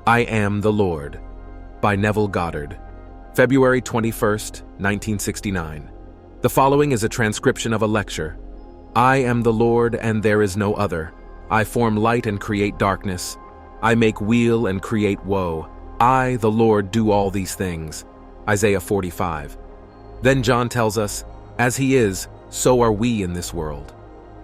I Am the Lord by Neville Goddard, February 21st, 1969. The following is a transcription of a lecture. I am the Lord and there is no other. I form light and create darkness. I make weal and create woe. I, the Lord, do all these things. Isaiah 45. Then John tells us, as he is, so are we in this world.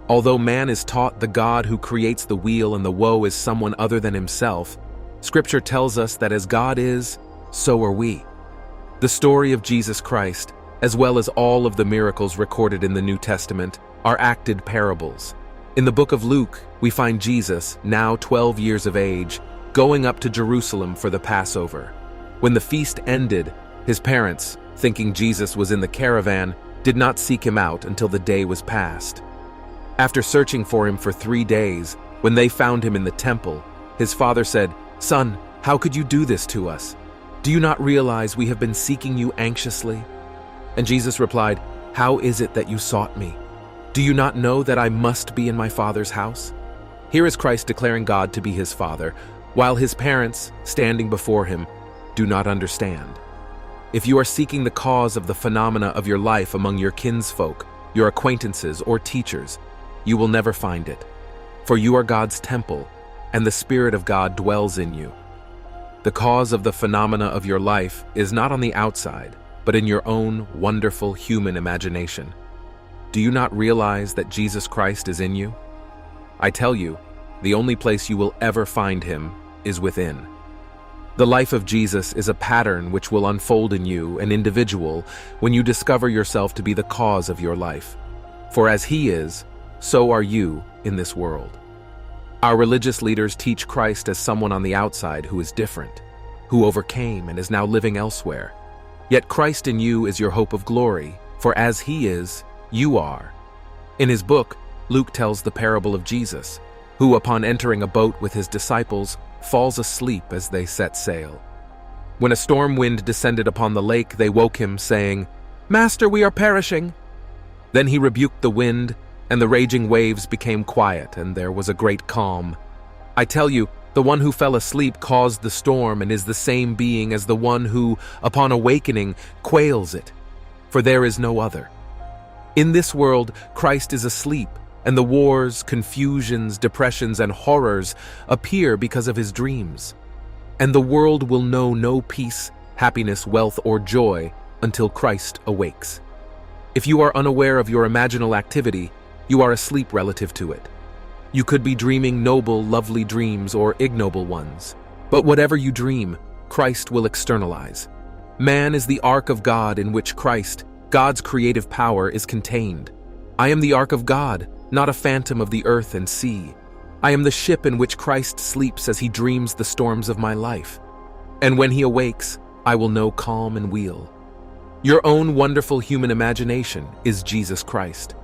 Although man is taught the God who creates the weal and the woe is someone other than himself, Scripture tells us that as God is, so are we. The story of Jesus Christ, as well as all of the miracles recorded in the New Testament, are acted parables. In the book of Luke, we find Jesus, now 12 years of age, going up to Jerusalem for the Passover. When the feast ended, his parents, thinking Jesus was in the caravan, did not seek him out until the day was past. After searching for him for 3 days, when they found him in the temple, his father said, "Son, how could you do this to us? Do you not realize we have been seeking you anxiously?" And Jesus replied, "How is it that you sought me? Do you not know that I must be in my Father's house?" Here is Christ declaring God to be his Father, while his parents, standing before him, do not understand. If you are seeking the cause of the phenomena of your life among your kinsfolk, your acquaintances, or teachers, you will never find it. For you are God's temple, and the Spirit of God dwells in you. The cause of the phenomena of your life is not on the outside, but in your own wonderful human imagination. Do you not realize that Jesus Christ is in you? I tell you, the only place you will ever find him is within. The life of Jesus is a pattern which will unfold in you, an individual, when you discover yourself to be the cause of your life. For as he is, so are you in this world. Our religious leaders teach Christ as someone on the outside who is different, who overcame and is now living elsewhere. Yet Christ in you is your hope of glory, for as he is, you are. In his book, Luke tells the parable of Jesus, who upon entering a boat with his disciples, falls asleep as they set sail. When a storm wind descended upon the lake, they woke him, saying, "Master, we are perishing." Then he rebuked the wind, and the raging waves became quiet, and there was a great calm. I tell you, the one who fell asleep caused the storm and is the same being as the one who, upon awakening, quails it, for there is no other. In this world, Christ is asleep, and the wars, confusions, depressions, and horrors appear because of his dreams. And the world will know no peace, happiness, wealth, or joy until Christ awakes. If you are unaware of your imaginal activity, you are asleep relative to it. You could be dreaming noble, lovely dreams or ignoble ones. But whatever you dream, Christ will externalize. Man is the ark of God in which Christ, God's creative power, is contained. I am the ark of God, not a phantom of the earth and sea. I am the ship in which Christ sleeps as he dreams the storms of my life. And when he awakes, I will know calm and weal. Your own wonderful human imagination is Jesus Christ.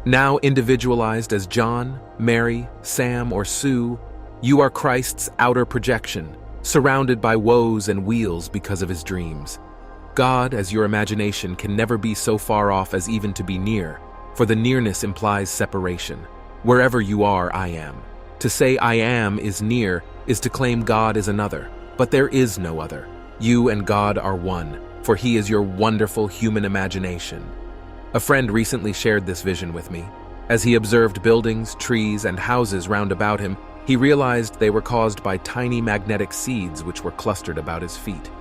Now individualized as John, Mary, Sam, or Sue, you are Christ's outer projection, surrounded by woes and weals because of his dreams. God, as your imagination, can never be so far off as even to be near, for the nearness implies separation. Wherever you are, I am. To say I am is near is to claim God is another, but there is no other. You and God are one, for he is your wonderful human imagination. A friend recently shared this vision with me. As he observed buildings, trees, and houses round about him, he realized they were caused by tiny magnetic seeds which were clustered about his feet.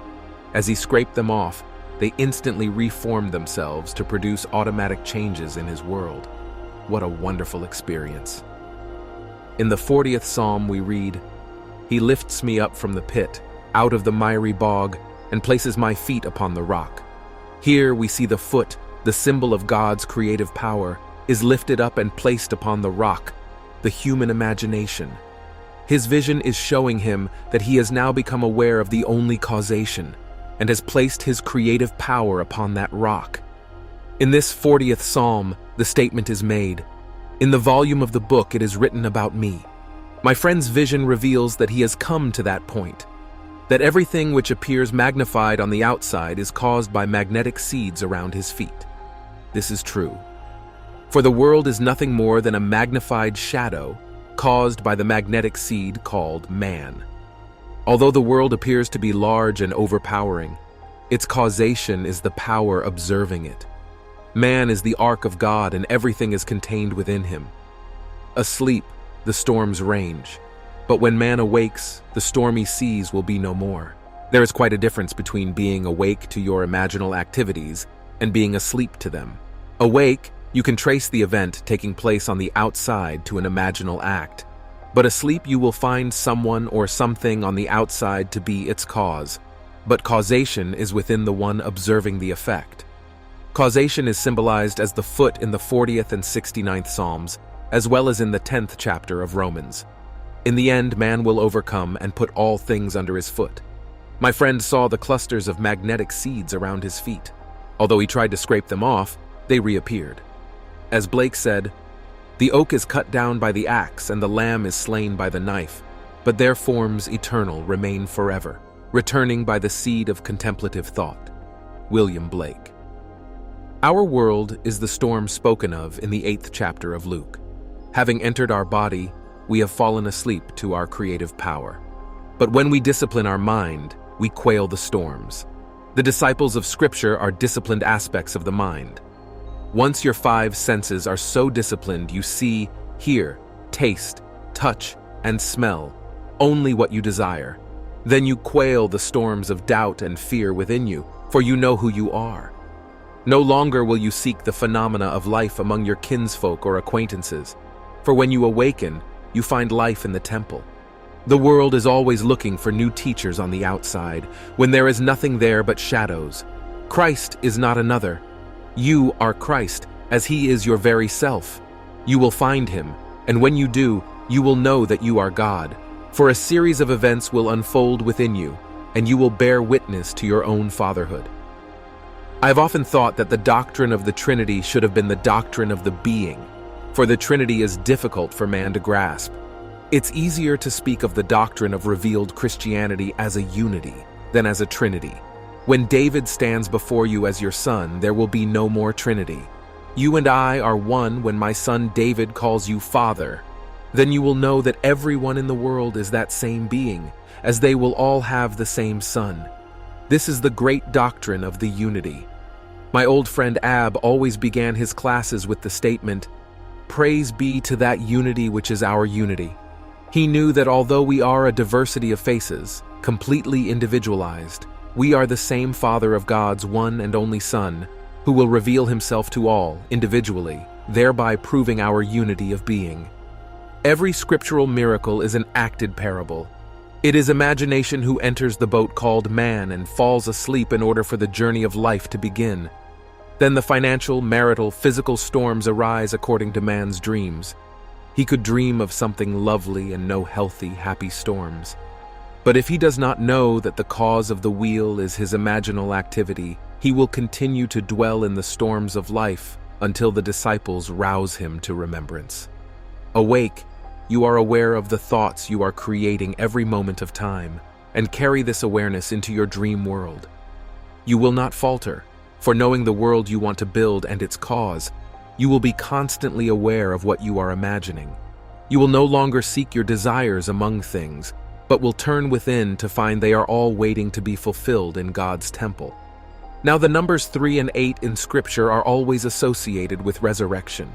As he scraped them off, they instantly reformed themselves to produce automatic changes in his world. What a wonderful experience. In the 40th Psalm we read, "He lifts me up from the pit, out of the miry bog, and places my feet upon the rock." Here we see the foot, the symbol of God's creative power, is lifted up and placed upon the rock, the human imagination. His vision is showing him that he has now become aware of the only causation, and has placed his creative power upon that rock. In this 40th Psalm, the statement is made, "In the volume of the book it is written about me." My friend's vision reveals that he has come to that point, that everything which appears magnified on the outside is caused by magnetic seeds around his feet. This is true. For the world is nothing more than a magnified shadow caused by the magnetic seed called man. Although the world appears to be large and overpowering, its causation is the power observing it. Man is the ark of God, and everything is contained within him. Asleep, the storms range, but when man awakes, the stormy seas will be no more. There is quite a difference between being awake to your imaginal activities and being asleep to them. Awake, you can trace the event taking place on the outside to an imaginal act, but asleep you will find someone or something on the outside to be its cause, but causation is within the one observing the effect. Causation is symbolized as the foot in the 40th and 69th Psalms, as well as in the 10th chapter of Romans. In the end, man will overcome and put all things under his foot. My friend saw the clusters of magnetic seeds around his feet. Although he tried to scrape them off, they reappeared. As Blake said, "The oak is cut down by the axe, and the lamb is slain by the knife, but their forms eternal remain forever, returning by the seed of contemplative thought." William Blake. Our world is the storm spoken of in the 8th chapter of Luke. Having entered our body, we have fallen asleep to our creative power. But when we discipline our mind, we quail the storms. The disciples of Scripture are disciplined aspects of the mind. Once your 5 senses are so disciplined, you see, hear, taste, touch, and smell only what you desire. Then you quail the storms of doubt and fear within you, for you know who you are. No longer will you seek the phenomena of life among your kinsfolk or acquaintances, for when you awaken, you find life in the temple. The world is always looking for new teachers on the outside, when there is nothing there but shadows. Christ is not another. You are Christ, as he is your very self. You will find him, and when you do, you will know that you are God, for a series of events will unfold within you, and you will bear witness to your own fatherhood. I have often thought that the doctrine of the Trinity should have been the doctrine of the being, for the Trinity is difficult for man to grasp. It's easier to speak of the doctrine of revealed Christianity as a unity than as a Trinity. When David stands before you as your son, there will be no more Trinity. You and I are one when my son David calls you Father. Then you will know that everyone in the world is that same being, as they will all have the same Son. This is the great doctrine of the unity. My old friend Ab always began his classes with the statement, "Praise be to that unity which is our unity." He knew that although we are a diversity of faces, completely individualized, we are the same Father of God's one and only Son, who will reveal himself to all, individually, thereby proving our unity of being. Every scriptural miracle is an acted parable. It is imagination who enters the boat called man and falls asleep in order for the journey of life to begin. Then the financial, marital, physical storms arise according to man's dreams. He could dream of something lovely and know healthy, happy storms. But if he does not know that the cause of the weal is his imaginal activity, he will continue to dwell in the storms of life until the disciples rouse him to remembrance. Awake, you are aware of the thoughts you are creating every moment of time, and carry this awareness into your dream world. You will not falter, for knowing the world you want to build and its cause, you will be constantly aware of what you are imagining. You will no longer seek your desires among things, but will turn within to find they are all waiting to be fulfilled in God's temple. Now the numbers 3 and 8 in Scripture are always associated with resurrection.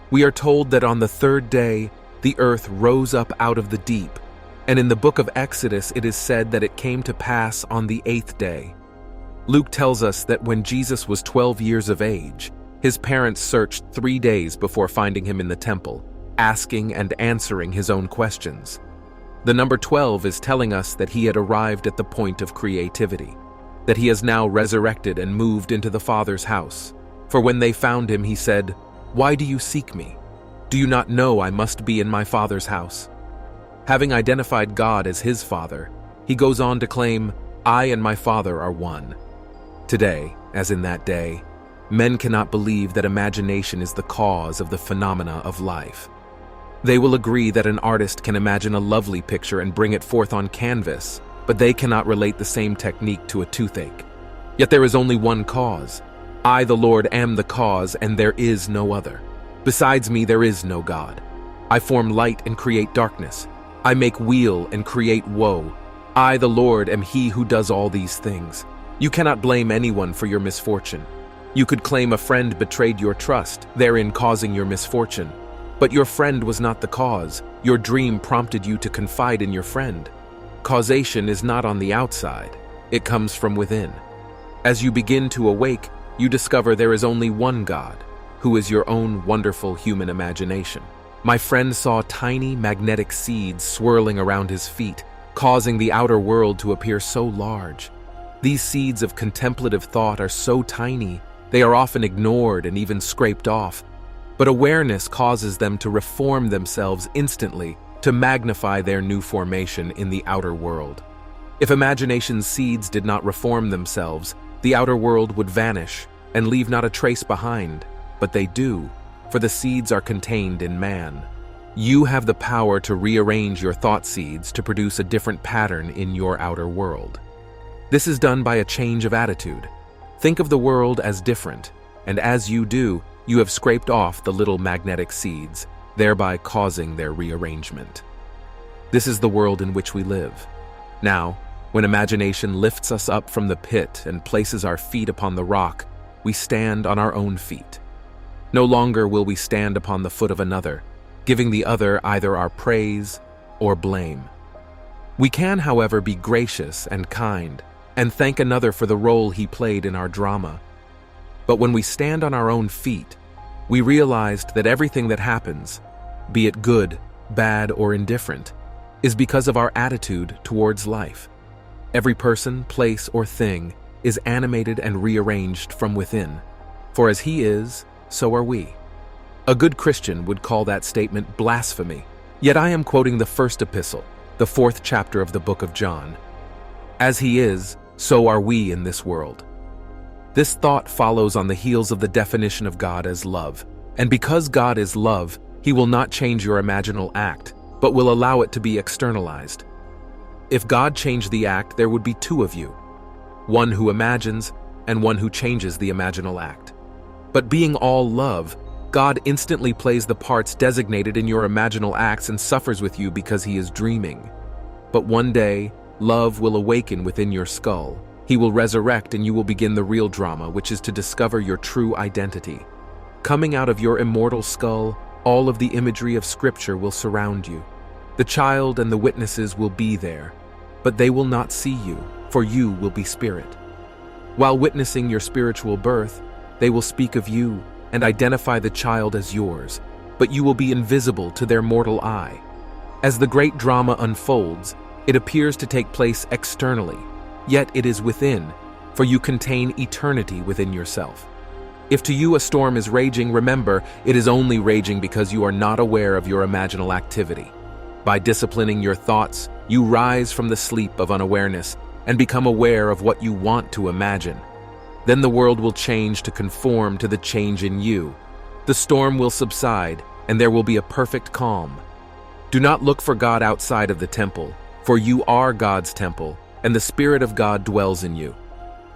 We are told that on the 3rd day, the earth rose up out of the deep, and in the book of Exodus it is said that it came to pass on the 8th day. Luke tells us that when Jesus was 12 years of age, his parents searched 3 days before finding him in the temple, asking and answering his own questions. The number 12 is telling us that he had arrived at the point of creativity, that he has now resurrected and moved into the Father's house. For when they found him, he said, "Why do you seek me? Do you not know I must be in my Father's house?" Having identified God as his Father, he goes on to claim, "I and my Father are one." Today, as in that day, men cannot believe that imagination is the cause of the phenomena of life. They will agree that an artist can imagine a lovely picture and bring it forth on canvas, but they cannot relate the same technique to a toothache. Yet there is only one cause. I, the Lord, am the cause, and there is no other. Besides me, there is no God. I form light and create darkness. I make weal and create woe. I, the Lord, am he who does all these things. You cannot blame anyone for your misfortune. You could claim a friend betrayed your trust, therein causing your misfortune. But your friend was not the cause. Your dream prompted you to confide in your friend. Causation is not on the outside. It comes from within. As you begin to awake, you discover there is only one God, who is your own wonderful human imagination. My friend saw tiny magnetic seeds swirling around his feet, causing the outer world to appear so large. These seeds of contemplative thought are so tiny, they are often ignored and even scraped off. But awareness causes them to reform themselves instantly to magnify their new formation in the outer world. If imagination's seeds did not reform themselves, the outer world would vanish and leave not a trace behind. But they do, for the seeds are contained in man. You have the power to rearrange your thought seeds to produce a different pattern in your outer world. This is done by a change of attitude. Think of the world as different, and as you do, you have scraped off the little magnetic seeds, thereby causing their rearrangement. This is the world in which we live. Now, when imagination lifts us up from the pit and places our feet upon the rock, we stand on our own feet. No longer will we stand upon the foot of another, giving the other either our praise or blame. We can, however, be gracious and kind, and thank another for the role he played in our drama. But when we stand on our own feet, we realized that everything that happens, be it good, bad, or indifferent, is because of our attitude towards life. Every person, place, or thing is animated and rearranged from within, for as he is, so are we. A good Christian would call that statement blasphemy, yet I am quoting the first epistle, the 4th chapter of the book of John. As he is, so are we in this world. This thought follows on the heels of the definition of God as love, and because God is love, he will not change your imaginal act, but will allow it to be externalized. If God changed the act, there would be two of you, one who imagines and one who changes the imaginal act. But being all love, God instantly plays the parts designated in your imaginal acts and suffers with you because he is dreaming. But one day, love will awaken within your skull. He will resurrect and you will begin the real drama, which is to discover your true identity. Coming out of your immortal skull, all of the imagery of Scripture will surround you. The child and the witnesses will be there, but they will not see you, for you will be spirit. While witnessing your spiritual birth, they will speak of you and identify the child as yours, but you will be invisible to their mortal eye. As the great drama unfolds, it appears to take place externally, yet it is within, for you contain eternity within yourself. If to you a storm is raging, remember, it is only raging because you are not aware of your imaginal activity. By disciplining your thoughts, you rise from the sleep of unawareness and become aware of what you want to imagine. Then the world will change to conform to the change in you. The storm will subside, and there will be a perfect calm. Do not look for God outside of the temple, for you are God's temple, and the Spirit of God dwells in you.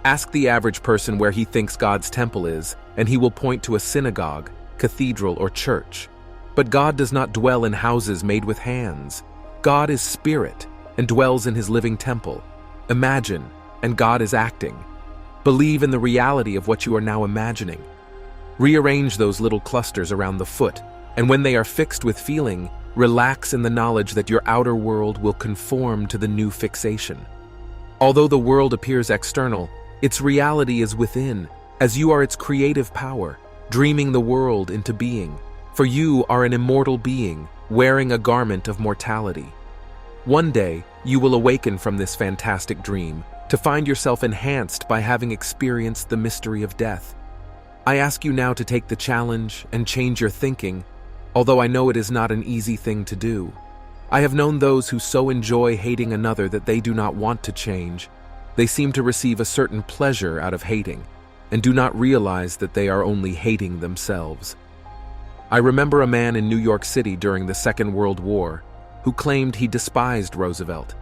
Ask the average person where he thinks God's temple is, and he will point to a synagogue, cathedral, or church. But God does not dwell in houses made with hands. God is spirit and dwells in his living temple. Imagine, and God is acting. Believe in the reality of what you are now imagining. Rearrange those little clusters around the foot, and when they are fixed with feeling, relax in the knowledge that your outer world will conform to the new fixation. Although the world appears external, its reality is within, as you are its creative power, dreaming the world into being. For you are an immortal being, wearing a garment of mortality. One day, you will awaken from this fantastic dream, to find yourself enhanced by having experienced the mystery of death. I ask you now to take the challenge and change your thinking, although I know it is not an easy thing to do. I have known those who so enjoy hating another that they do not want to change. They seem to receive a certain pleasure out of hating, and do not realize that they are only hating themselves. I remember a man in New York City during the Second World War who claimed he despised Roosevelt.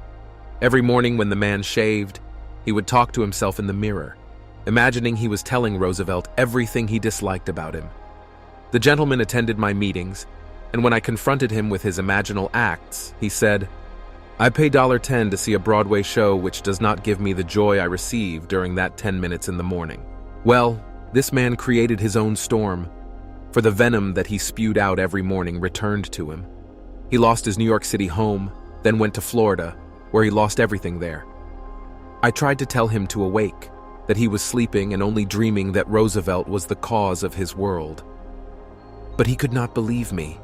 Every morning when the man shaved, he would talk to himself in the mirror, imagining he was telling Roosevelt everything he disliked about him. The gentleman attended my meetings, and when I confronted him with his imaginal acts, he said, I pay $10 to see a Broadway show which does not give me the joy I receive during that 10 minutes in the morning. Well, this man created his own storm, for the venom that he spewed out every morning returned to him. He lost his New York City home, then went to Florida, where he lost everything there. I tried to tell him to awake, that he was sleeping and only dreaming that Roosevelt was the cause of his world. But he could not believe me.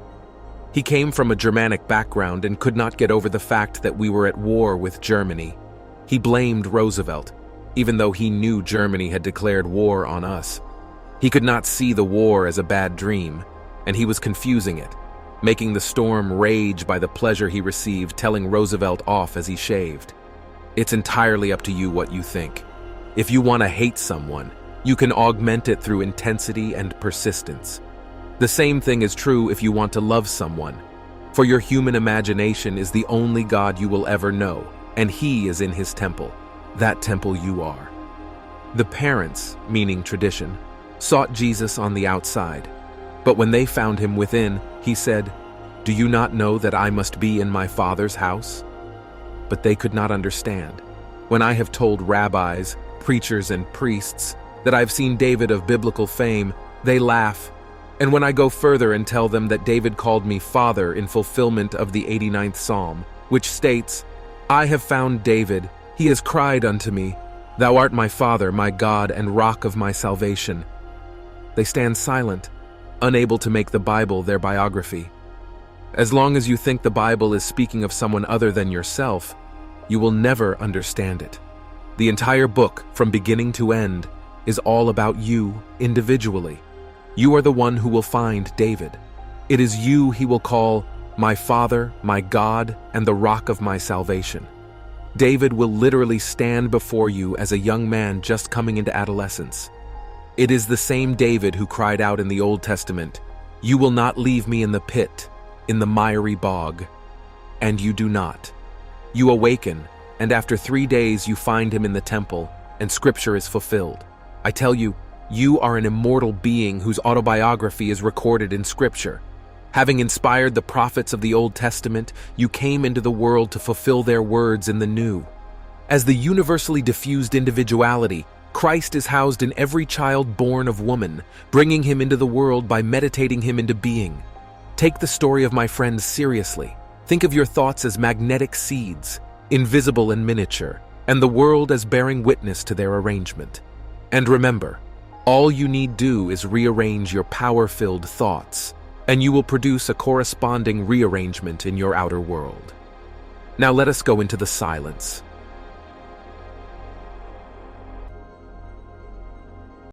He came from a Germanic background and could not get over the fact that we were at war with Germany. He blamed Roosevelt, even though he knew Germany had declared war on us. He could not see the war as a bad dream, and he was confusing it, making the storm rage by the pleasure he received telling Roosevelt off as he shaved. It's entirely up to you what you think. If you want to hate someone, you can augment it through intensity and persistence. The same thing is true if you want to love someone, for your human imagination is the only God you will ever know, and He is in His temple. That temple you are. The parents, meaning tradition, sought Jesus on the outside, but when they found Him within, He said, "Do you not know that I must be in my Father's house?" But they could not understand. When I have told rabbis, preachers, and priests that I've seen David of biblical fame, they laugh. And when I go further and tell them that David called me Father in fulfillment of the 89th Psalm, which states, "I have found David, he has cried unto me, Thou art my Father, my God, and rock of my salvation," they stand silent, unable to make the Bible their biography. As long as you think the Bible is speaking of someone other than yourself, you will never understand it. The entire book, from beginning to end, is all about you individually. You are the one who will find David. It is you he will call my Father, my God, and the rock of my salvation. David will literally stand before you as a young man just coming into adolescence. It is the same David who cried out in the Old Testament, "You will not leave me in the pit, in the miry bog." And you do not. You awaken, and after 3 days you find him in the temple, and Scripture is fulfilled. I tell you, you are an immortal being whose autobiography is recorded in Scripture. Having inspired the prophets of the Old Testament, you came into the world to fulfill their words in the New. As the universally diffused individuality, Christ is housed in every child born of woman, bringing him into the world by meditating him into being. Take the story of my friends seriously. Think of your thoughts as magnetic seeds, invisible and miniature, and the world as bearing witness to their arrangement. And remember, all you need do is rearrange your power-filled thoughts, and you will produce a corresponding rearrangement in your outer world. Now let us go into the silence.